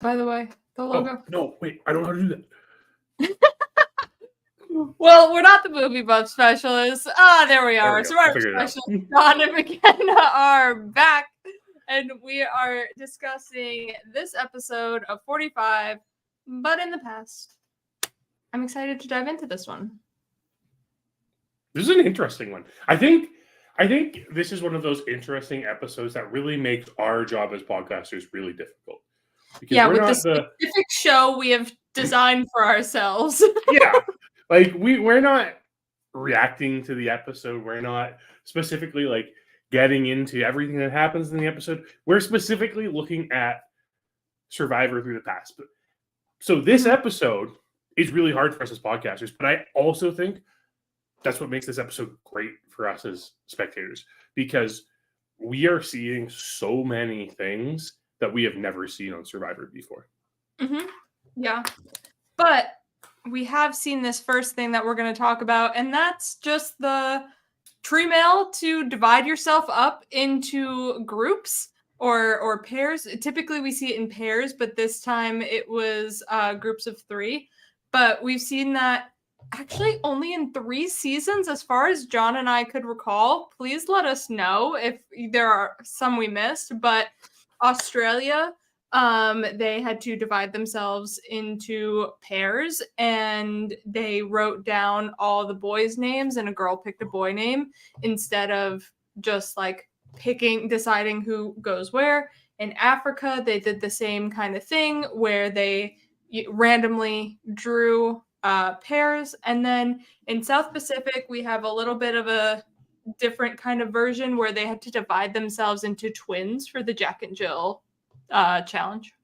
by the way, the logo. Oh, no, wait, I don't know how to do that. Well, we're not the movie buff specialists. There we are. Survivor specialists, John and McKenna are back, and we are discussing this episode of 45, but in the past. I'm excited to dive into this one. This is an interesting one. I think this is one of those interesting episodes that really makes our job as podcasters really difficult. Because with the specific show we have designed for ourselves. Yeah. Like, we're not reacting to the episode. We're not specifically, like, getting into everything that happens in the episode. We're specifically looking at Survivor through the past. So this episode is really hard for us as podcasters, but I also think that's what makes this episode great for us as spectators, because we are seeing so many things that we have never seen on Survivor before. Mm-hmm. Yeah. But we have seen this first thing that we're going to talk about, and that's just the tree mail to divide yourself up into groups or pairs. Typically we see it in pairs, but this time it was groups of 3. But we've seen that actually only in 3 seasons, as far as John and I could recall. Please let us know if there are some we missed. But Australia, they had to divide themselves into pairs, and they wrote down all the boys' names, and a girl picked a boy name instead of just like deciding who goes where. In Africa, they did the same kind of thing where they randomly drew pairs. And then in South Pacific, we have a little bit of a different kind of version where they had to divide themselves into twins for the Jack and Jill challenge.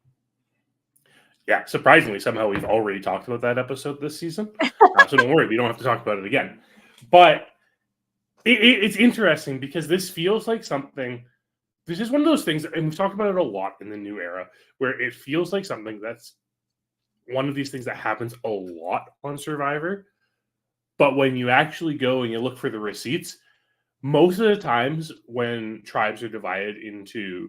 Yeah, surprisingly, somehow we've already talked about that episode this season. So don't worry, we don't have to talk about it again. But it's interesting because this feels like something. This is one of those things, and we've talked about it a lot in the new era, where it feels like something that's one of these things that happens a lot on Survivor. But when you actually go and you look for the receipts, most of the times when tribes are divided into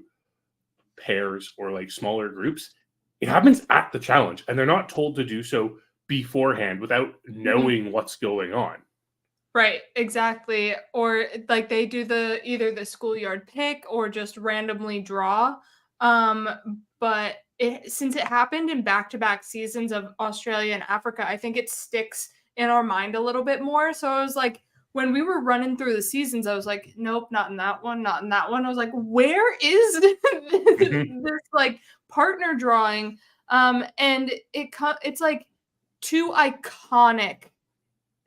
pairs or like smaller groups, it happens at the challenge, and they're not told to do so beforehand without knowing what's going on. Right, exactly. Or like they do either the schoolyard pick or just randomly draw. But since it happened in back-to-back seasons of Australia and Africa, I think it sticks in our mind a little bit more. So I was like, when we were running through the seasons, I was like, nope, not in that one, not in that one. I was like, where is this like partner drawing? And it's like 2 iconic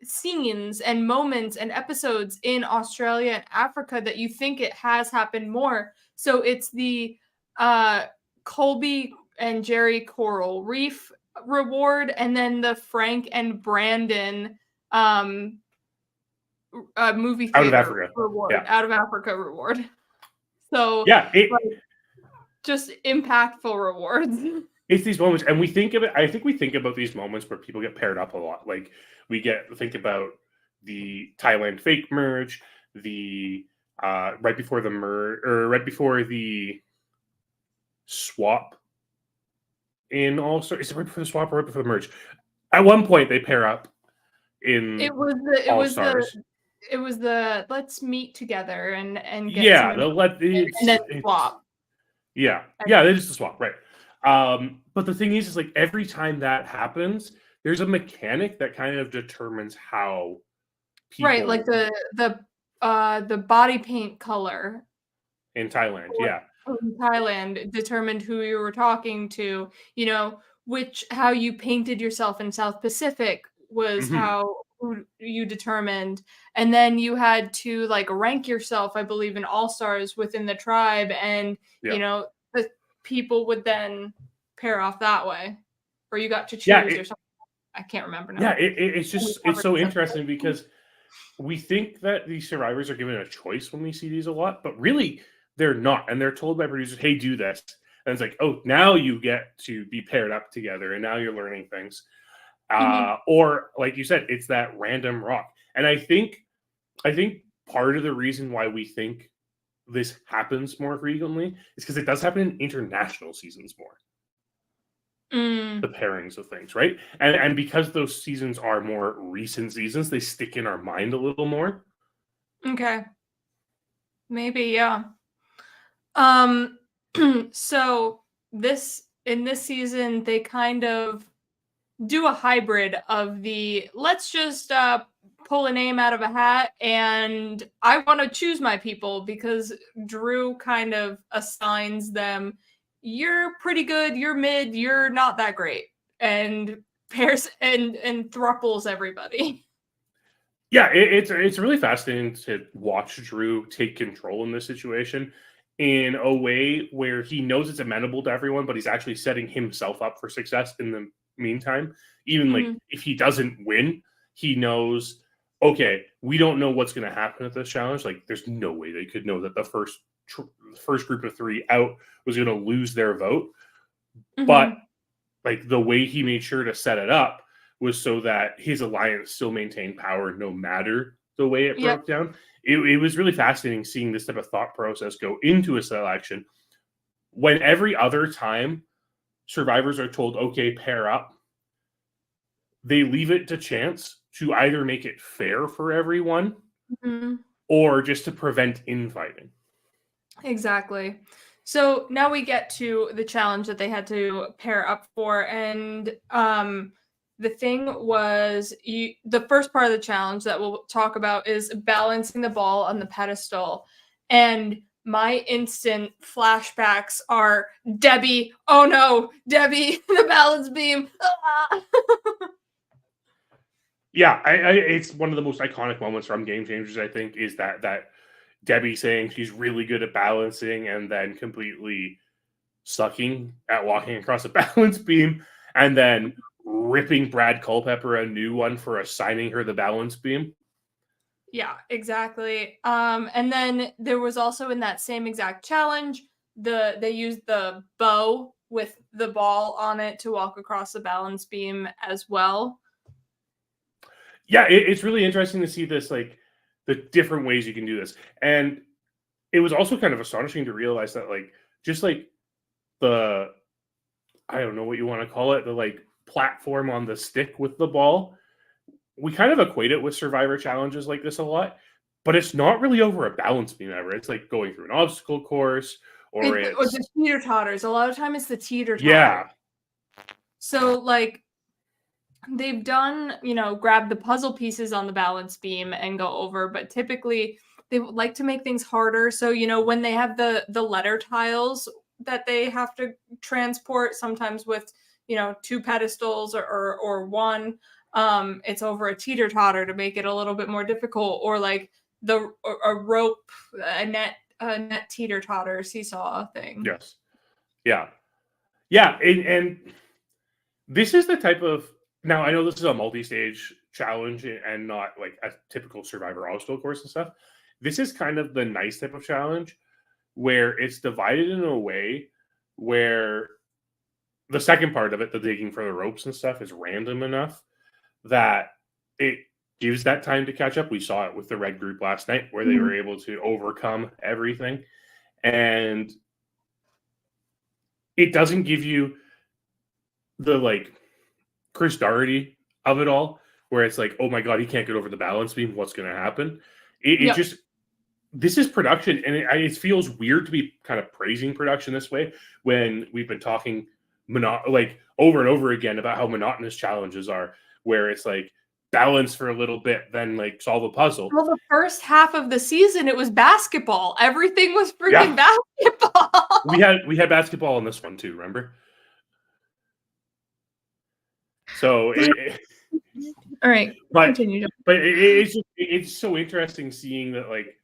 scenes and moments and episodes in Australia and Africa that you think it has happened more. So it's the Colby and Jerry Coral Reef reward, and then the Frank and Brandon movie theater out of Africa reward. Yeah. Out of Africa reward. So yeah, just impactful rewards. It's these moments, and we think of it. I think we think about these moments where people get paired up a lot. Like think about the Thailand fake merge, the right before the merge, or right before the swap in All-Star. Is it right before the swap or right before the merge? At one point, they pair up in All-Stars. It was the let's meet together and get and then swap. Yeah, they just swap, right? But the thing is like every time that happens, there's a mechanic that kind of determines how people... Right, like the body paint color in Thailand, in Thailand determined who you were talking to. You know, how you painted yourself in South Pacific was how you determined, and then you had to like rank yourself, I believe, in All-Stars within the tribe, and you know the people would then pair off that way, or you got to choose or something. I can't remember now. Yeah, it's so interesting because we think that these survivors are given a choice when we see these a lot, but really they're not, and they're told by producers, "Hey, do this," and it's like, "Oh, now you get to be paired up together, and now you're learning things." Or like you said, it's that random rock, and I think part of the reason why we think this happens more frequently is because it does happen in international seasons more. the pairings of things, right? And because those seasons are more recent seasons, they stick in our mind a little more. Okay. Maybe, yeah. Um, so in this season, they kind of do a hybrid of the let's just pull a name out of a hat and I want to choose my people, because Drew kind of assigns them, you're pretty good, you're mid, you're not that great, and pairs and thruples everybody. Yeah, it's really fascinating to watch Drew take control in this situation in a way where he knows it's amenable to everyone, but he's actually setting himself up for success in the meantime. Even like if he doesn't win, he knows, okay, we don't know what's going to happen at this challenge. Like, there's no way they could know that the first group of 3 out was going to lose their vote. But like the way he made sure to set it up was so that his alliance still maintained power no matter the way it broke down. It was really fascinating seeing this type of thought process go into a selection when every other time survivors are told, okay, pair up, they leave it to chance to either make it fair for everyone or just to prevent infighting. Exactly. So now we get to the challenge that they had to pair up for, and the thing was, the first part of the challenge that we'll talk about is balancing the ball on the pedestal. And my instant flashbacks are Debbie. Oh no, Debbie, the balance beam. Yeah, it's one of the most iconic moments from Game Changers, I think, is that Debbie saying she's really good at balancing and then completely sucking at walking across a balance beam, and then ripping Brad Culpepper a new one for assigning her the balance beam. Yeah, exactly. And then there was also in that same exact challenge, they used the bow with the ball on it to walk across the balance beam as well. Yeah, it's really interesting to see this, like the different ways you can do this. And it was also kind of astonishing to realize that, like, just like the, I don't know what you want to call it, the like platform on the stick with the ball, we kind of equate it with survivor challenges like this a lot, but it's not really over a balance beam ever. It's like going through an obstacle course, or it's the teeter totters. A lot of time it's the teeter totter. Yeah. So like they've done, grab the puzzle pieces on the balance beam and go over, but typically they would like to make things harder. So, when they have the letter tiles that they have to transport, sometimes with, 2 pedestals or one, it's over a teeter totter to make it a little bit more difficult, or like a rope, a net teeter totter seesaw thing. Yes. Yeah. Yeah. And this is the type of, now I know this is a multi-stage challenge and not like a typical Survivor obstacle course and stuff. This is kind of the nice type of challenge where it's divided in a way where the second part of it, the digging for the ropes and stuff, is random enough that it gives that time to catch up. We saw it with the red group last night where they were able to overcome everything. And it doesn't give you the like Chris Doherty of it all, where it's like, oh my God, he can't get over the balance beam. What's going to happen? It just, this is production. And it feels weird to be kind of praising production this way when we've been talking like over and over again about how monotonous challenges are, where it's like balance for a little bit, then like solve a puzzle. Well, the first half of the season, it was basketball. Everything was freaking basketball. We had basketball in this one too, remember? So all right, continue. But it's so interesting seeing that, like,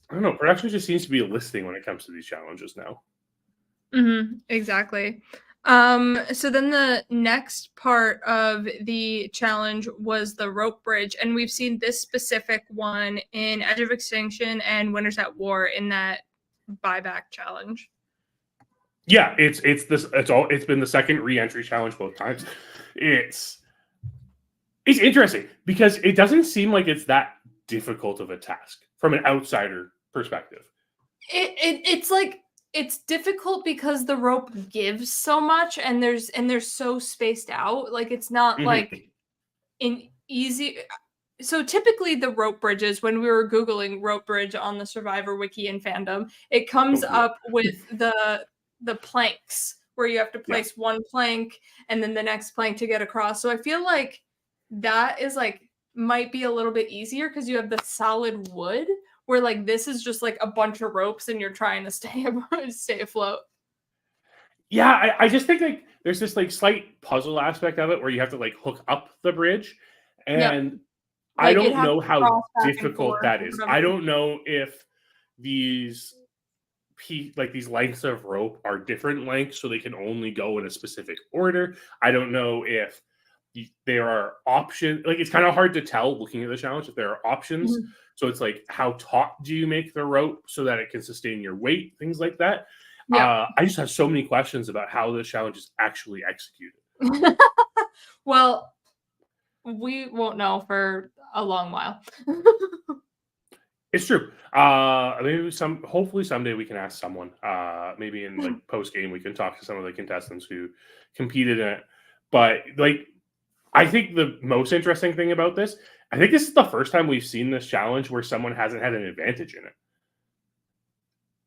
I don't know, production just seems to be listening when it comes to these challenges now. Exactly. So then the next part of the challenge was the rope bridge, and we've seen this specific one in Edge of Extinction and Winners at War in that buyback challenge. Yeah, it's been the second re-entry challenge both times. It's interesting because it doesn't seem like it's that difficult of a task from an outsider perspective. It's like it's difficult because the rope gives so much, and they're so spaced out. Like, it's not like an easy. So typically the rope bridges, when we were Googling rope bridge on the Survivor wiki and fandom, it comes up with the planks where you have to place one plank and then the next plank to get across. So I feel like that is like might be a little bit easier because you have the solid wood, where like this is just like a bunch of ropes and you're trying to stay afloat. Yeah, I just think like there's this like slight puzzle aspect of it where you have to like hook up the bridge, and I Like, it don't has know to how cross back and difficult forth that or is. whatever. I don't know if these these lengths of rope are different lengths, so they can only go in a specific order. I don't know if there are options. Like, it's kind of hard to tell looking at the challenge if there are options. Mhm. So it's like, how taut do you make the rope so that it can sustain your weight? Things like that. Yeah. I just have so many questions about how this challenge is actually executed. Well, we won't know for a long while. It's true. Maybe hopefully someday we can ask someone. Maybe in like post game we can talk to some of the contestants who competed in it. But like, I think the most interesting thing about this, I think this is the first time we've seen this challenge where someone hasn't had an advantage in it.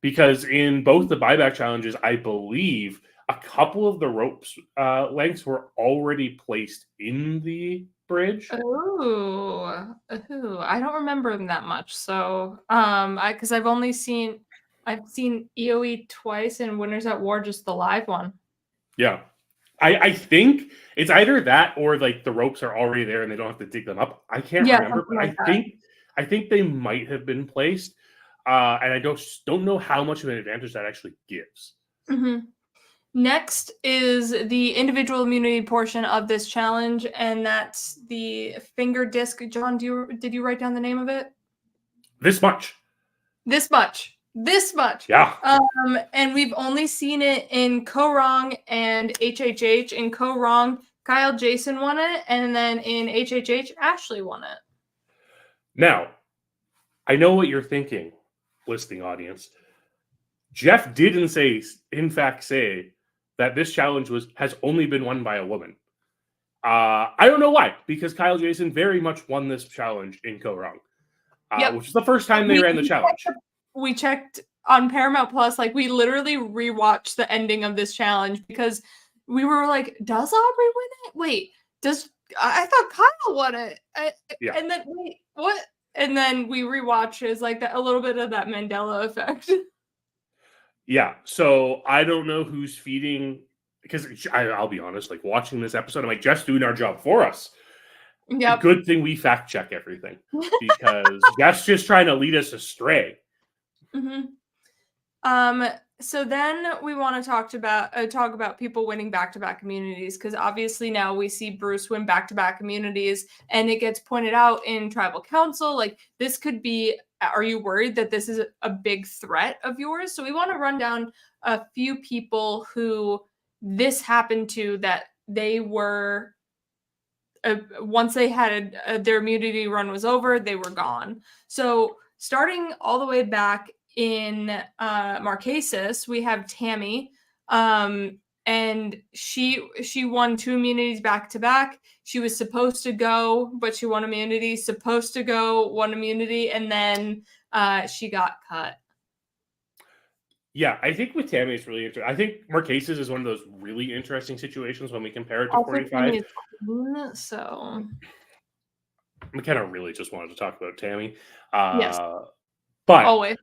Because in both the buyback challenges, I believe a couple of the ropes lengths were already placed in the bridge. Oh, I don't remember them that much. So, because I've seen EOE twice and Winners at War, just the live one. Yeah. I think it's either that or like the ropes are already there and they don't have to dig them up. I can't remember, but Like I think they might have been placed. And I don't know how much of an advantage that actually gives. Mm-hmm. Next is the individual immunity portion of this challenge, and that's the finger disc. John, did you write down the name of it? This much. This much. This much. Yeah. And we've only seen it in Ko-Rong and HHH. In Ko-Rong, Kyle Jason won it, and then in HHH, Ashley won it. Now, I know what you're thinking, listening audience. Jeff did in fact say that this challenge has only been won by a woman. I don't know why, because Kyle Jason very much won this challenge in Ko-Rong, which is the first time they ran the challenge. We checked on Paramount Plus, like we literally rewatched the ending of this challenge because we were like, does Aubrey win it? Wait, I thought Kyle won it. And then wait, what? And then we rewatched it as like a little bit of that Mandela effect. Yeah, so I don't know who's feeding, because I'll be honest, like watching this episode, I'm like, Jeff's doing our job for us. Yeah. Good thing we fact check everything, because Jeff's just trying to lead us astray. Mm-hmm. So then we want to talk about people winning back-to-back immunities, because obviously now we see Bruce win back-to-back immunities, and it gets pointed out in Tribal Council, like this could be, are you worried that this is a big threat of yours? So we want to run down a few people who this happened to, that they were, once they had their immunity run was over, they were gone. So starting all the way back in Marquesas, we have Tammy, and she won 2 immunities back to back. She was supposed to go, but she won immunity. Supposed to go, won immunity, and then she got cut. Yeah, I think with Tammy, it's really interesting. I think Marquesas is one of those really interesting situations when we compare it to 45. So McKenna really just wanted to talk about Tammy. Yes. But always.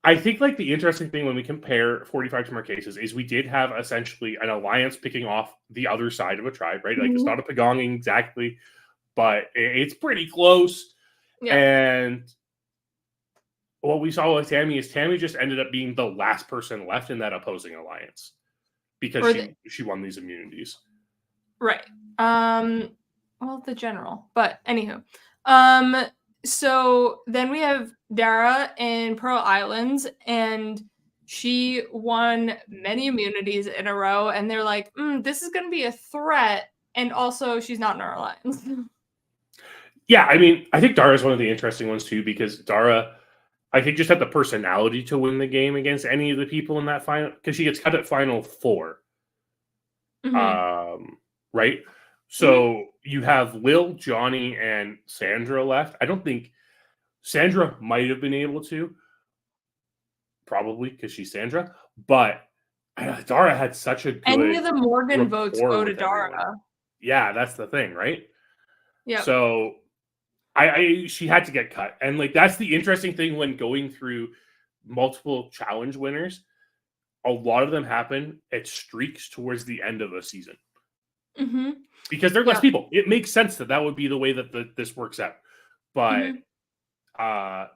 I think like the interesting thing when we compare 45 to Marquesas is we did have essentially an alliance picking off the other side of a tribe, right? Like, it's not a Pagonging exactly, but it's pretty close. Yeah. And what we saw with Tammy is Tammy just ended up being the last person left in that opposing alliance because she won these immunities. Right. Well, the general, but anywho. So then we have Dara in Pearl Islands, and she won many immunities in a row, and they're like, this is going to be a threat, and also she's not in our alliance. Yeah, I mean, I think Dara is one of the interesting ones too, because Dara, I think just have the personality to win the game against any of the people in that final, because she gets cut at final 4. Right? So you have Lil, Johnny, and Sandra left. I don't think Sandra might have been able to, probably because she's Sandra, but Dara had such a good Any of the Morgan votes rapport go to with everyone. Dara. Yeah, that's the thing, right? Yeah. So she had to get cut. And like that's the interesting thing when going through multiple challenge winners. A lot of them happen at streaks towards the end of the season. Because they're less people. It makes sense that would be the way that this works out. But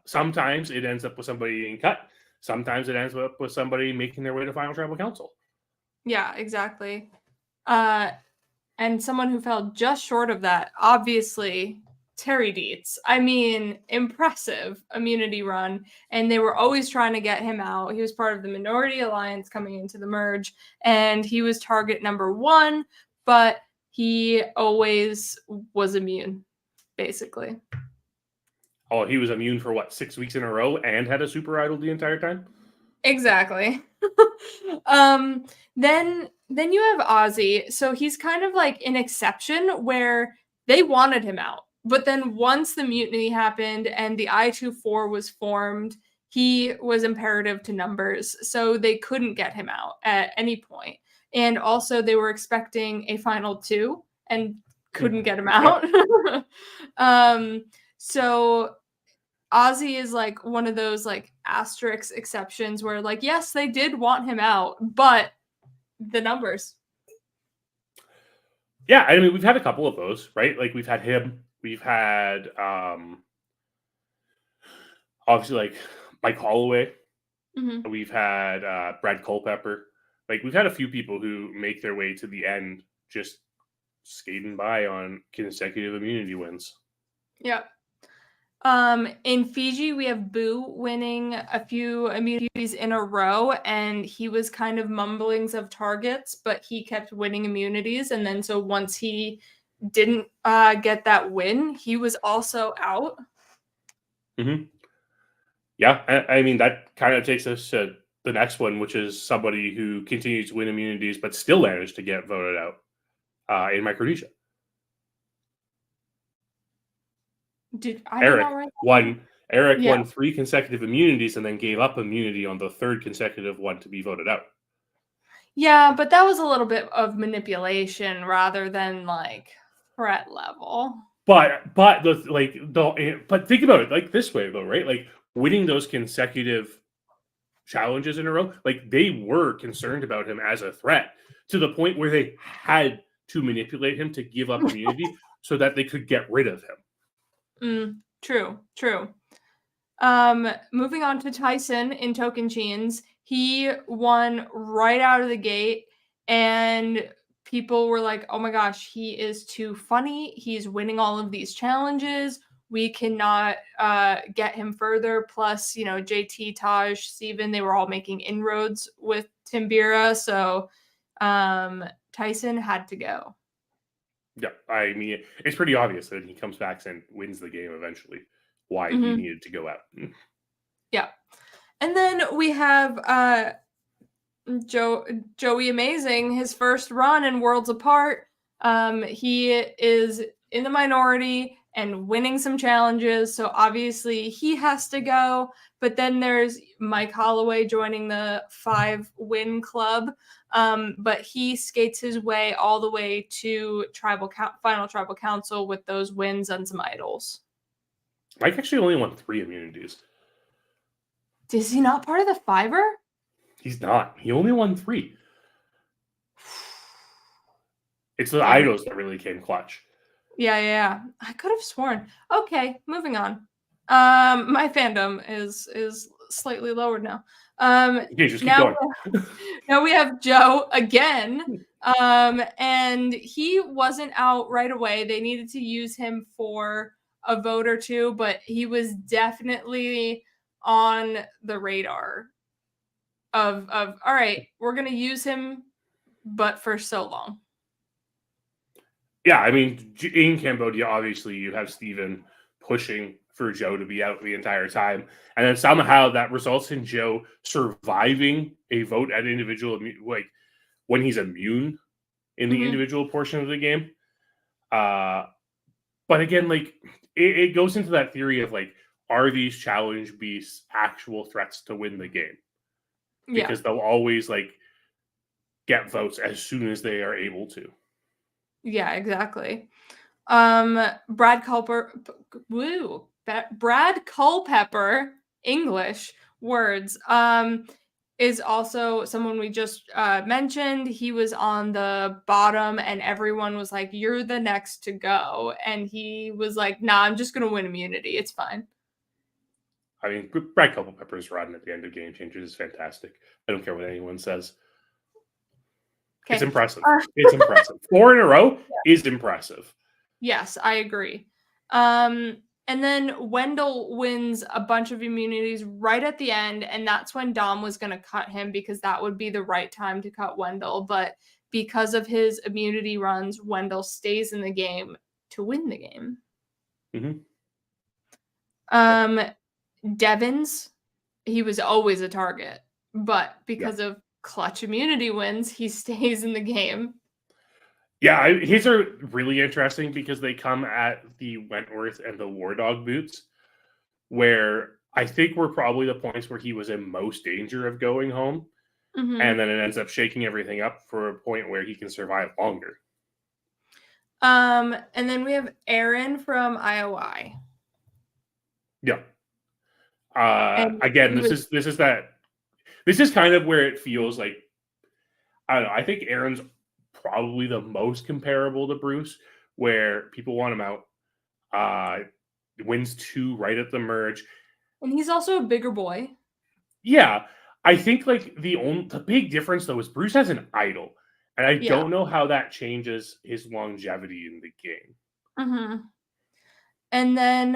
sometimes it ends up with somebody getting cut. Sometimes it ends up with somebody making their way to Final Tribal Council. Yeah, exactly. And someone who fell just short of that, obviously, Terry Dietz. I mean, impressive immunity run. And they were always trying to get him out. He was part of the Minority Alliance coming into the merge. And he was target number 1, but he always was immune, basically. Oh, he was immune for what, 6 weeks in a row and had a super idol the entire time? Exactly. Then you have Ozzy. So he's kind of like an exception where they wanted him out. But then once the mutiny happened and the I-24 was formed, he was imperative to numbers. So they couldn't get him out at any point. And also they were expecting a final 2 and couldn't get him out. So Ozzy is like one of those like asterisk exceptions where like, yes, they did want him out, but the numbers. Yeah, I mean, we've had a couple of those, right? Like we've had him, we've had obviously like Mike Holloway, we've had Brad Culpepper. Like we've had a few people who make their way to the end just skating by on consecutive immunity wins. Yeah. In Fiji, we have Boo winning a few immunities in a row, and he was kind of mumblings of targets, but he kept winning immunities. And then so once he didn't get that win, he was also out. Yeah, I mean, that kind of takes us to the next one, which is somebody who continues to win immunities, but still managed to get voted out in Micronesia. Eric won 3 consecutive immunities and then gave up immunity on the 3rd consecutive one to be voted out. Yeah, but that was a little bit of manipulation rather than like threat level. But think about it like this way though, right? Like winning those consecutive challenges in a row, like they were concerned about him as a threat to the point where they had to manipulate him to give up immunity so that they could get rid of him. True. Moving on to Tyson in Tocantins, he won right out of the gate, and people were like, "Oh my gosh, he is too funny. He's winning all of these challenges. We cannot get him further." Plus, you know, JT, Taj, Steven, they were all making inroads with Timbira, so Tyson had to go. Yeah, I mean, it's pretty obvious that he comes back and wins the game eventually. Why he needed to go out. Yeah. And then we have Joey Amazing, his first run in Worlds Apart. He is in the minority and winning some challenges, so obviously he has to go. But then there's Mike Holloway joining the 5-win club, but he skates his way all the way to final tribal council with those wins and some idols. Mike actually only won 3 immunities. Is he not part of the 5er? He's not. He only won 3. It's the idols that really came clutch. Yeah. I could have sworn. Okay, moving on. My fandom is slightly lowered now. Okay, just keep going. Now we have Joe again. And he wasn't out right away. They needed to use him for a vote or two, but he was definitely on the radar of all right, we're gonna use him, but for so long. Yeah, I mean, in Cambodia, obviously, you have Steven pushing for Joe to be out the entire time. And then somehow that results in Joe surviving a vote at individual, like when he's immune in the individual portion of the game. But again, like it goes into that theory of like, are these challenge beasts actual threats to win the game? Because they'll always like get votes as soon as they are able to. Yeah, exactly. Brad Culpepper, English words, is also someone we just mentioned. He was on the bottom and everyone was like, you're the next to go. And he was like, nah, I'm just going to win immunity. It's fine. I mean, Brad Culpepper's run at the end of Game Changers is fantastic. I don't care what anyone says. Okay. It's impressive. It's impressive. 4 in a row is impressive. Yes, I agree. And then Wendell wins a bunch of immunities right at the end, and that's when Dom was going to cut him because that would be the right time to cut Wendell. But because of his immunity runs, Wendell stays in the game to win the game. Devins, he was always a target, but because of clutch immunity wins, he stays in the game. Yeah, his are really interesting because they come at the Wentworth and the War Dog boots, where I think were probably the points where he was in most danger of going home. And then it ends up shaking everything up for a point where he can survive longer. And then we have Aaron from IOI. Yeah. Again, this is kind of where it feels like, I don't know, I think Aaron's probably the most comparable to Bruce, where people want him out. Wins 2 right at the merge. And he's also a bigger boy. Yeah. I think like the big difference though is Bruce has an idol. And I don't know how that changes his longevity in the game. And then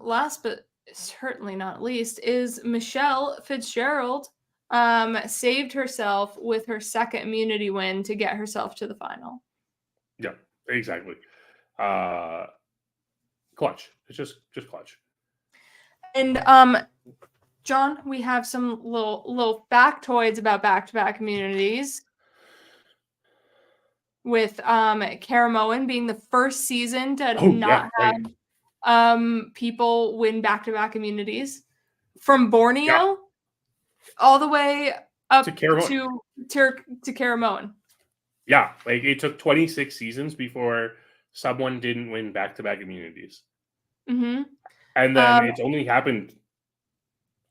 last but certainly not least is Michelle Fitzgerald. Saved herself with her second immunity win to get herself to the final. Yeah, exactly. Clutch. It's just clutch. And John, we have some little factoids about back-to-back immunities. With Caramoan being the first season to have people win back-to-back immunities. From Borneo all the way up to Caramoan. Yeah, like it took 26 seasons before someone didn't win back-to-back immunities. And then it's only happened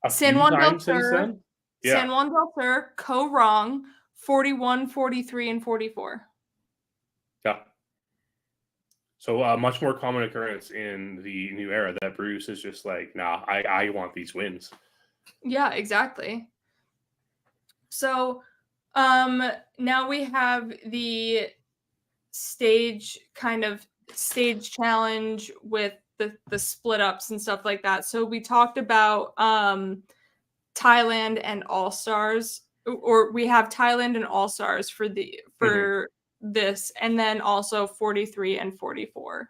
a few times since then. San Juan del Sur, Ko Rong, 41, 43, and 44. Yeah. So a much more common occurrence in the new era that Bruce is just like, nah, I want these wins. Yeah, exactly. So now we have the stage challenge with the split ups and stuff like that. So we talked about Thailand and All Stars, or we have Thailand and All Stars for this, and then also 43 and 44.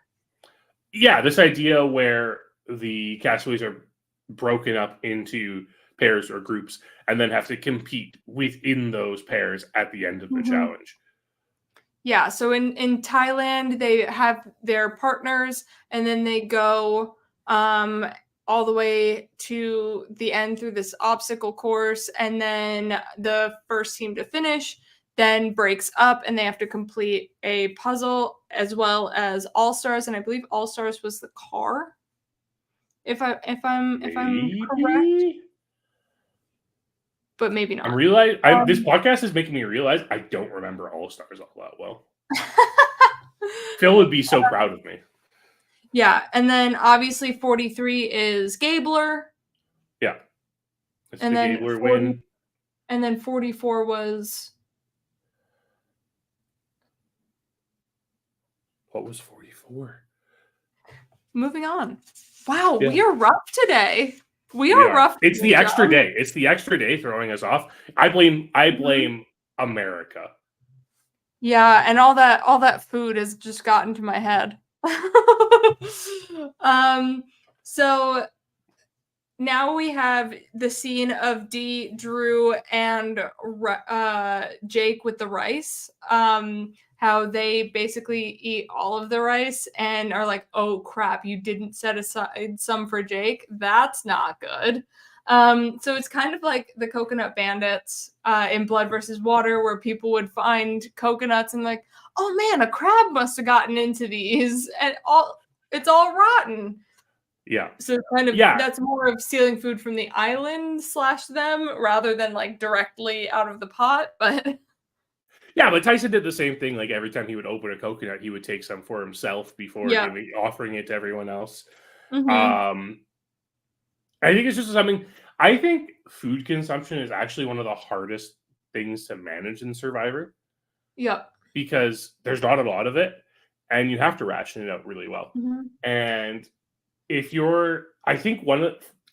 Yeah, this idea where the Castaways are broken up into pairs or groups and then have to compete within those pairs at the end of the challenge. Yeah, so in Thailand, they have their partners, and then they go all the way to the end through this obstacle course, and then the first team to finish then breaks up, and they have to complete a puzzle as well as All Stars, and I believe All Stars was the car. If I'm correct, but maybe not. This podcast is making me realize I don't remember All Stars all that well. Phil would be so proud of me. Yeah, and then obviously 43 is Gabler. Yeah, it's and the then Gabler win. And then 44 was. What was 44? Moving on. Wow, we are rough today. We are rough. It's the extra day. It's the extra day throwing us off. I blame America. Yeah, and all that food has just gotten to my head. So now we have the scene of Dee, Drew, and Jake with the rice. How they basically eat all of the rice and are like, oh crap, you didn't set aside some for Jake. That's not good. So it's kind of like the coconut bandits in Blood versus Water, where people would find coconuts and like, oh man, a crab must have gotten into these, and it's all rotten. Yeah. So kind of that's more of stealing food from the island / them rather than like directly out of the pot. But yeah, but Tyson did the same thing. Like every time he would open a coconut, he would take some for himself before offering it to everyone else. I think it's just something. I think food consumption is actually one of the hardest things to manage in Survivor. Yep. Because there's not a lot of it, and you have to ration it out really well. And if I think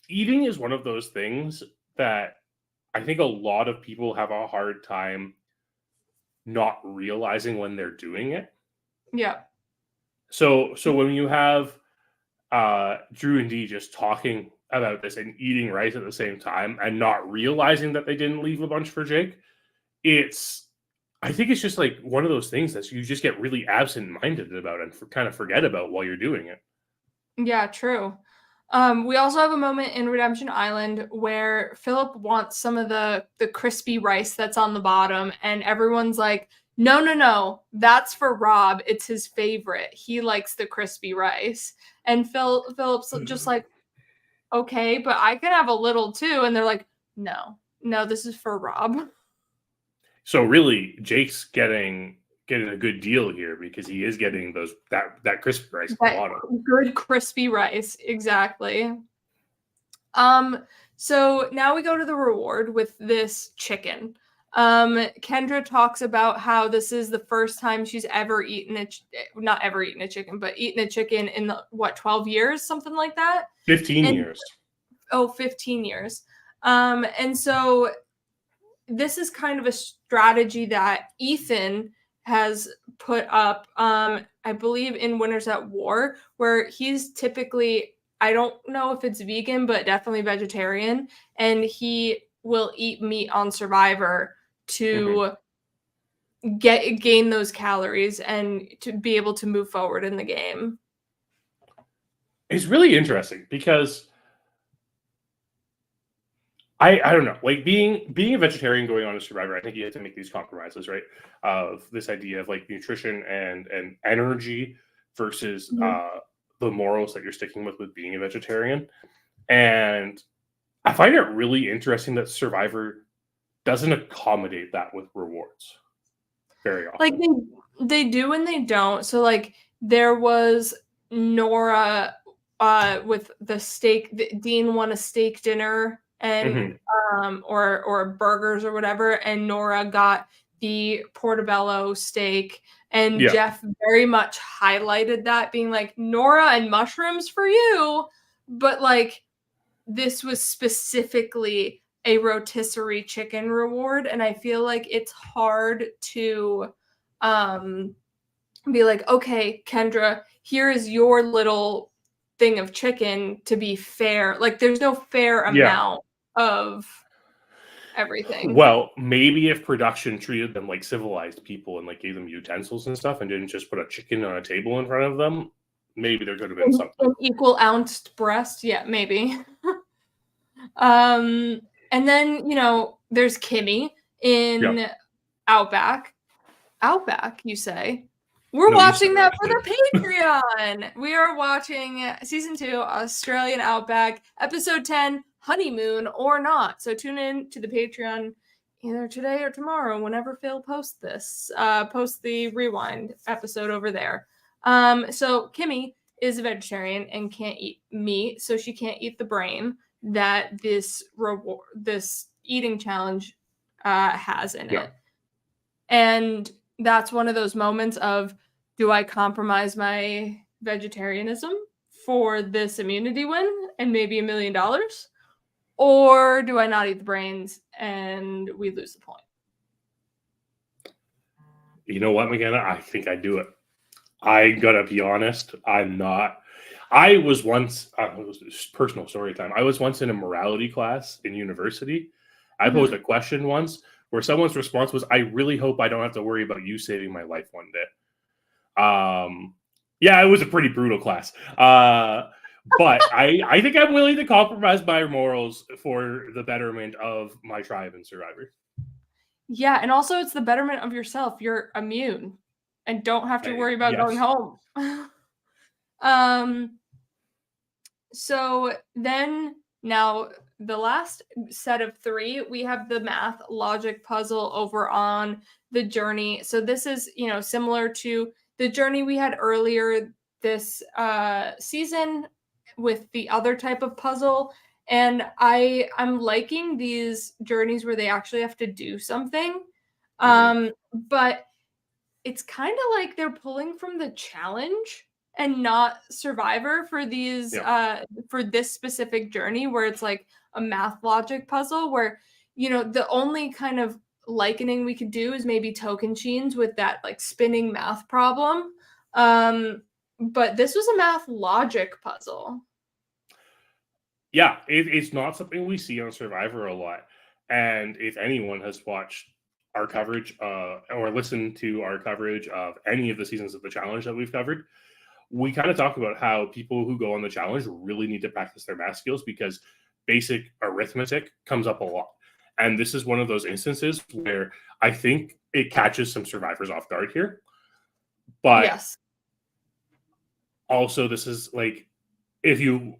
eating is one of those things that I think a lot of people have a hard time not realizing when they're doing it. Yeah. So when you have Drew and Dee just talking about this and eating rice at the same time and not realizing that they didn't leave a bunch for Jake, I think it's just like one of those things that you just get really absent-minded about and kind of forget about while you're doing it. Yeah, true. We also have a moment in Redemption Island where Philip wants some of the crispy rice that's on the bottom, and everyone's like, no, that's for Rob. It's his favorite. He likes the crispy rice. And Philip's just like, okay, but I can have a little too. And they're like, no, this is for Rob. So really, Jake's getting a good deal here because he is getting that crispy rice at the bottom. Good crispy rice, exactly. So now we go to the reward with this chicken. Kendra talks about how this is the first time she's ever eaten not ever eaten a chicken, but eaten a chicken in 12 years, something like that. 15 years. Oh, 15 years. And so this is kind of a strategy that Ethan has put up, I believe in Winners at War, where he's typically, I don't know if it's vegan, but definitely vegetarian, and he will eat meat on Survivor to gain those calories and to be able to move forward in the game. It's really interesting because I don't know, like being a vegetarian going on a Survivor, I think you have to make these compromises, right? Of this idea of like nutrition and energy versus the morals that you're sticking with being a vegetarian. And I find it really interesting that Survivor doesn't accommodate that with rewards very often. Like they do and they don't. So like there was Nora with the steak. Dean won a steak dinner and or burgers or whatever, and Nora got the portobello steak, and Jeff very much highlighted that, being like, Nora and mushrooms for you, but like this was specifically a rotisserie chicken reward, and I feel like it's hard to be like, okay, Kendra, here is your little thing of chicken to be fair. Like there's no fair amount of everything. Well, maybe if production treated them like civilized people and like gave them utensils and stuff and didn't just put a chicken on a table in front of them, maybe there could have been something. An equal ounced breast, yeah, maybe. And then, there's Kimmy in Outback. Outback, you say? We're watching that for the Patreon. We are watching season 2, Australian Outback, episode 10, Honeymoon or Not. So tune in to the Patreon either today or tomorrow, whenever Phil posts this. Post the rewind episode over there. So Kimmy is a vegetarian and can't eat meat, so she can't eat the brain that this eating challenge has in it. And that's one of those moments of, do I compromise my vegetarianism for this immunity win and maybe $1 million? Or do I not eat the brains and we lose the point? You know what, McKenna? I think I do it. I gotta be honest. I was once, it was personal story time. I was once in a morality class in university. I posed a question once where someone's response was, "I really hope I don't have to worry about you saving my life one day." Yeah, it was a pretty brutal class. But I think I'm willing to compromise my morals for the betterment of my tribe and Survivor. Yeah, and also it's the betterment of yourself. You're immune and don't have to worry about going Yes. home. um so then now the last set of 3, we have the math logic puzzle over on the journey. So this is, similar to the journey we had earlier this season with the other type of puzzle. And I'm liking these journeys where they actually have to do something. But it's kind of like they're pulling from the challenge and not Survivor for these Yeah. for this specific journey, where it's like a math logic puzzle where the only kind of likening we could do is maybe token chains with that like spinning math problem. But this was a math logic puzzle. Yeah, it's not something we see on Survivor a lot. And if anyone has watched our coverage or listened to our coverage of any of the seasons of the challenge that we've covered, we kind of talk about how people who go on the challenge really need to practice their math skills because basic arithmetic comes up a lot. And this is one of those instances where I think it catches some survivors off guard here. But Yes. also, this is like, if you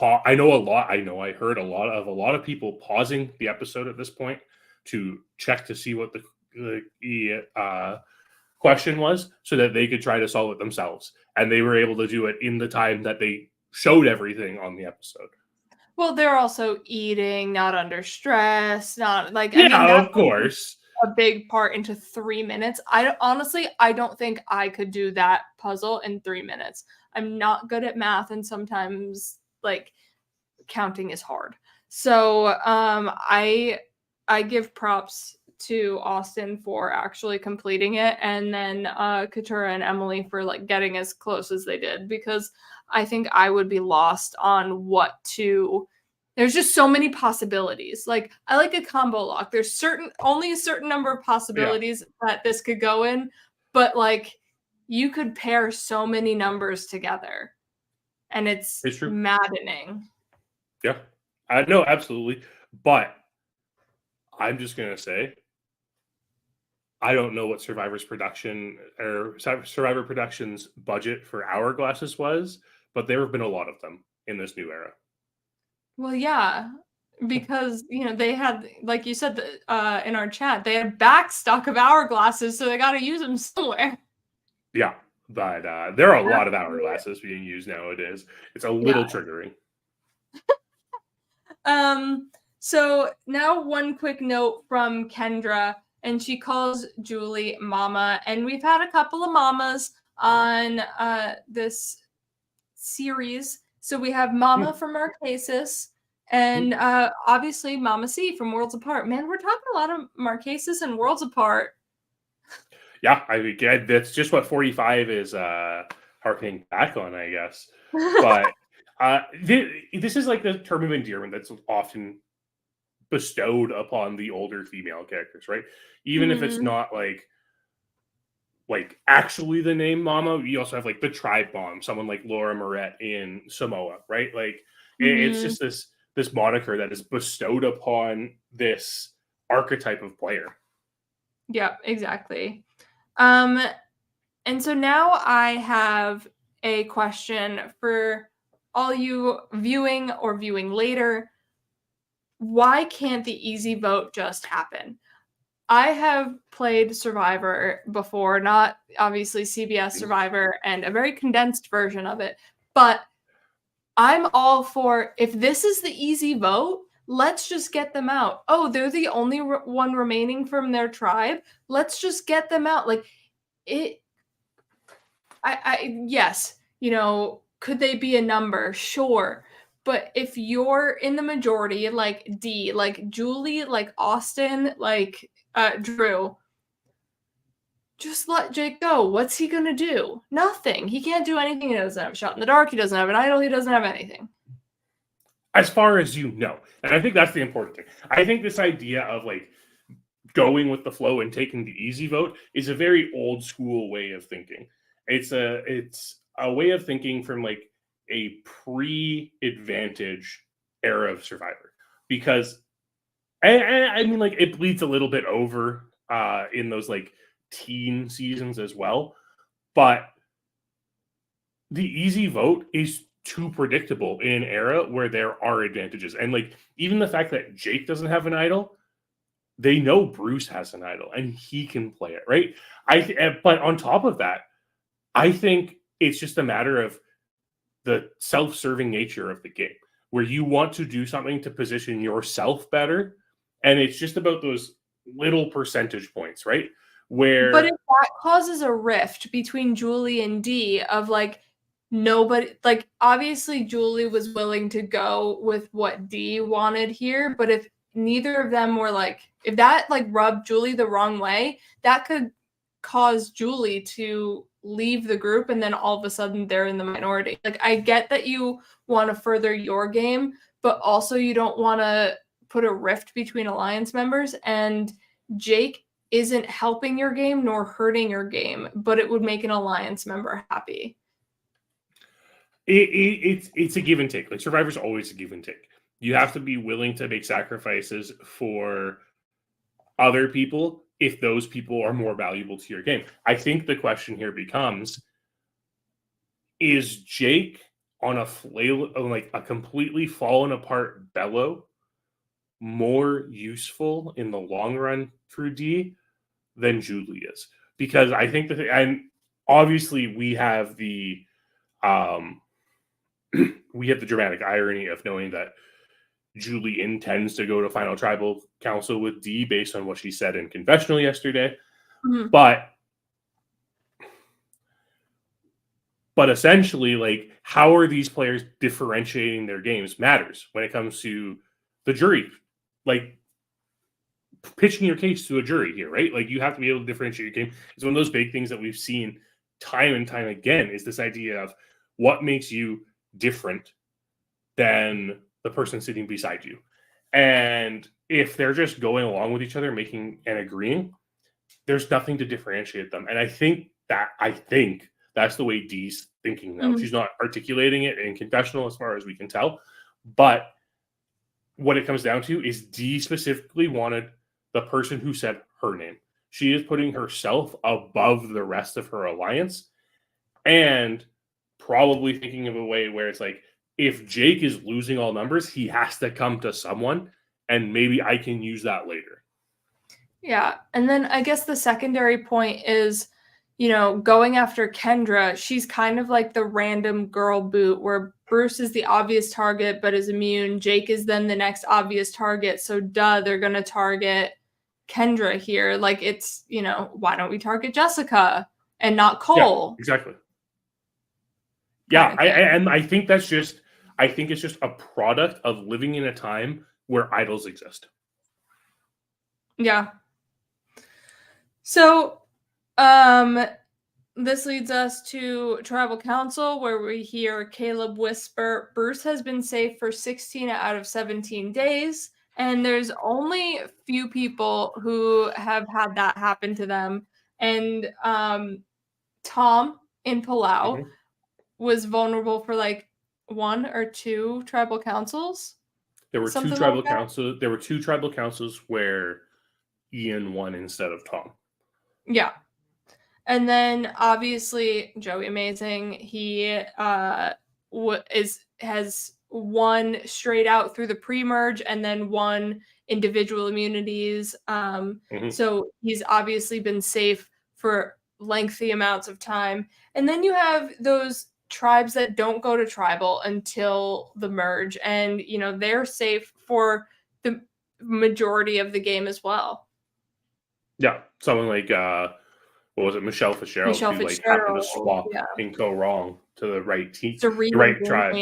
I know I heard a lot of people pausing the episode at this point to check to see what the question was so that they could try to solve it themselves. And they were able to do it in the time that they showed everything on the episode. Well, they're also eating, not under stress, not like, Yeah, I mean, that's of course. a big part into 3 minutes. I don't think I could do that puzzle in 3 minutes. I'm not good at math, and sometimes like counting is hard. So I give props to Austin for actually completing it, and then Katura and Emily for like getting as close as they did, because I think I would be lost on what to. There's just so many possibilities. Like, I like a combo lock. There's only a certain number of possibilities that this could go in, but like you could pair so many numbers together, and it's true. maddening. Yeah, I know, absolutely. But I'm just gonna say, I don't know what Survivor's production or Survivor Productions budget for hourglasses was, but there have been a lot of them in this new era. Well, yeah, because they had, like you said, in our chat, they had back stock of hourglasses, so they got to use them somewhere. Yeah, but there are a lot of hourglasses being used nowadays. It's a little triggering. So now one quick note from Kendra, and she calls Julie Mama, and we've had a couple of mamas on this series. So we have Mama from Marquesas, and obviously Mama C from Worlds Apart. Man, we're talking a lot of Marquesas and Worlds Apart. Yeah, I mean, that's just what 45 is harkening back on, I guess. But this is like the term of endearment that's often bestowed upon the older female characters, right? Even if it's not like actually the name Mama, you also have like the tribe mom, someone like Laura Moret in Samoa, right? Like it's just this moniker that is bestowed upon this archetype of player. Yeah, exactly. And so now I have a question for all you viewing or viewing later. Why can't the easy vote just happen? I have played Survivor before, not obviously CBS Survivor and a very condensed version of it, but I'm all for, if this is the easy vote, let's just get them out. Oh, they're the only one remaining from their tribe. Let's just get them out. Like it, yes, could they be a number? Sure. But if you're in the majority, like D, like Julie, like Austin, like Drew, just let Jake go. What's he going to do? Nothing. He can't do anything. He doesn't have a shot in the dark. He doesn't have an idol. He doesn't have anything. As far as you know. And I think that's the important thing. I think this idea of like going with the flow and taking the easy vote is a very old school way of thinking. It's a way of thinking from like a pre-advantage era of Survivor. Because I mean, like, it bleeds a little bit over in those like teen seasons as well, but the easy vote is too predictable in an era where there are advantages. And like, even the fact that Jake doesn't have an idol, they know Bruce has an idol and he can play it, right? But on top of that, I think it's just a matter of the self-serving nature of the game, where you want to do something to position yourself better, and it's just about those little percentage points, right? But if that causes a rift between Julie and Dee of like nobody, like obviously Julie was willing to go with what Dee wanted here, but if neither of them were like, if that like rubbed Julie the wrong way, that could cause Julie to leave the group and then all of a sudden they're in the minority. Like I get that you want to further your game, but also you don't want to put a rift between alliance members, and Jake isn't helping your game nor hurting your game, but it would make an alliance member happy. It's a give and take. Like Survivor's always a give and take. You have to be willing to make sacrifices for other people if those people are more valuable to your game. I think the question here becomes, is Jake on a flail, like a completely fallen apart bellow, more useful in the long run for Dee than Julie is? Because I think that, and obviously we have the dramatic irony of knowing that Julie intends to go to final tribal council with Dee based on what she said in confessional yesterday. Mm-hmm. But essentially, like, how are these players differentiating their games matters when it comes to the jury, like pitching your case to a jury here, right? Like, you have to be able to differentiate your game. It's one of those big things that we've seen time and time again, is this idea of what makes you different than the person sitting beside you. And if they're just going along with each other, making and agreeing, there's nothing to differentiate them. And I think that's the way Dee's thinking now. Mm-hmm. She's not articulating it in confessional as far as we can tell. But what it comes down to is Dee specifically wanted the person who said her name. She is putting herself above the rest of her alliance, and probably thinking of a way where it's like, if Jake is losing all numbers, he has to come to someone, and maybe I can use that later. Yeah. And then I guess the secondary point is, going after Kendra. She's kind of like the random girl boot, where Bruce is the obvious target but is immune. Jake is then the next obvious target. So they're going to target Kendra here. Like, it's, why don't we target Jessica and not Cole? Yeah, exactly. Yeah, I think it's just a product of living in a time where idols exist. Yeah. So, this leads us to Tribal Council, where we hear Caleb whisper, Bruce has been safe for 16 out of 17 days, and there's only a few people who have had that happen to them. And Tom in Palau was vulnerable for like 1 or 2 tribal councils. There were 2 tribal councils. There were 2 tribal councils where Ian won instead of Tom. Yeah. And then obviously Joey Amazing, he has won straight out through the pre-merge and then won individual immunities. So he's obviously been safe for lengthy amounts of time. And then you have those tribes that don't go to tribal until the merge, and they're safe for the majority of the game as well. Yeah, someone like what was it, Michelle Fitzgerald, who like happened to swap and go wrong to the right team, the right tribe.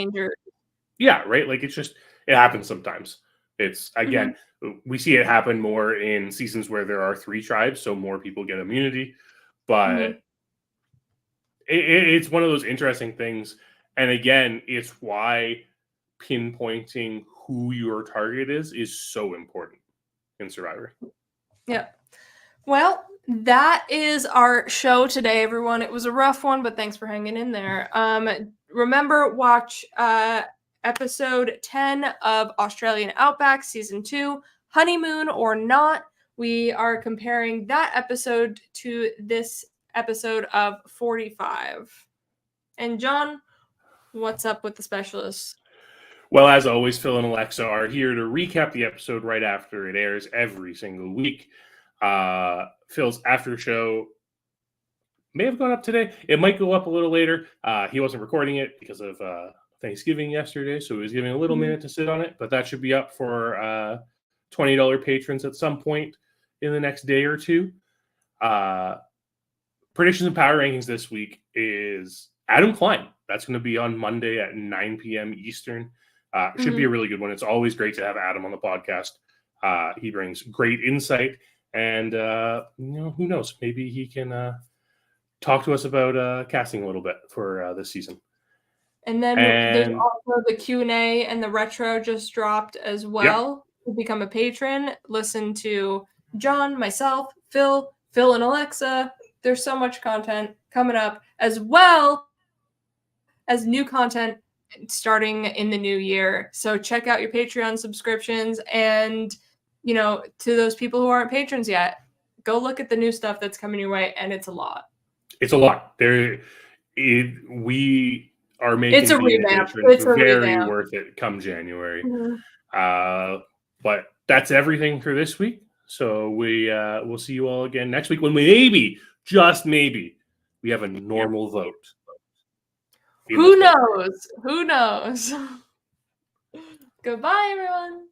Yeah, right. Like, it happens sometimes. It's, again, we see it happen more in seasons where there are 3 tribes, so more people get immunity. But it's one of those interesting things. And again, it's why pinpointing who your target is so important in Survivor. Yeah. Well, that is our show today, everyone. It was a rough one, but thanks for hanging in there. Remember, watch episode 10 of Australian Outback Season 2, Honeymoon or Not. We are comparing that episode to this episode of 45. And John, what's up with the specialists? Well, as always, Phil and Alexa are here to recap the episode right after it airs every single week. Phil's after show may have gone up today. It might go up a little later. He wasn't recording it because of Thanksgiving yesterday, so he was giving a little minute to sit on it, but that should be up for $20 patrons at some point in the next day or two. Predictions and power rankings this week is Adam Klein. That's going to be on Monday at 9 p.m. Eastern. Should be a really good one. It's always great to have Adam on the podcast. He brings great insight, and who knows? Maybe he can talk to us about casting a little bit for this season. And then there's also the Q&A and the retro just dropped as well. To become a patron, listen to John, myself, Phil and Alexa. There's so much content coming up, as well as new content starting in the new year. So check out your Patreon subscriptions, and to those people who aren't patrons yet, go look at the new stuff that's coming your way, and it's a lot. It's a lot. We are making it's a revamp. It's very worth it come January. But that's everything for this week. So we'll see you all again next week when maybe, just maybe, we have a normal vote. Who knows? Goodbye, everyone.